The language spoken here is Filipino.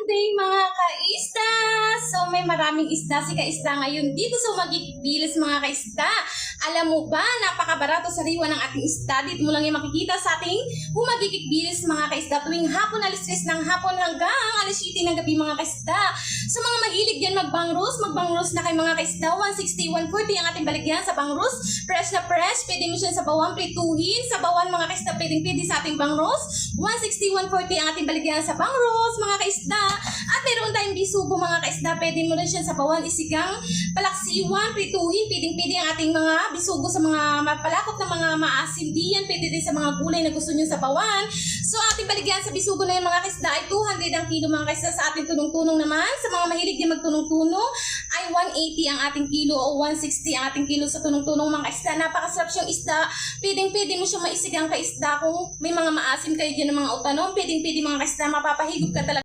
Monday mga kaisda! So may maraming isda si kaisda ngayon dito sa Magigbilis mga kaisda. Alam mo ba, napakabarato sariwa ng ating isda. Dito mo lang yung makikita sa ating Magigbilis mga kaisda tuwing hapon alis 3 ng hapon hanggang alis 7 ng gabi mga kaisda. So mga mahilig yan magbangros na kayo mga kaisda. 160, 140 ang ating baligyan sa bangros. Fresh na fresh, pwede mo siya sa bawang prituhin. Sa bawan mga kaisda, pwede sa ating bangros. 160, 140 ang ating baligyan sa bangros mga kaisda. At meron tayong bisugo mga kaisda, pwede mo rin siya sa bawan isigang palaksiwan, prituhin, pwede ang ating mga bisugo sa mga mapalakot na mga maasim diyan, pwede din sa mga gulay na gusto nyo sa bawan. So ating baligyan sa bisugo na yung mga kaisda ay 200 ang kilo mga kaisda. Sa ating tunong-tunong naman, sa mga mahilig din magtunong-tunong ay 180 ang ating kilo o 160 ang ating kilo sa tunong-tunong mga kaisda. Napakasarap siyang isda, pwede mo siya maisigang kaisda kung may mga maasim kayo dyan ng mga utanom, pwede mga kaisda, mapapahigop ka talaga.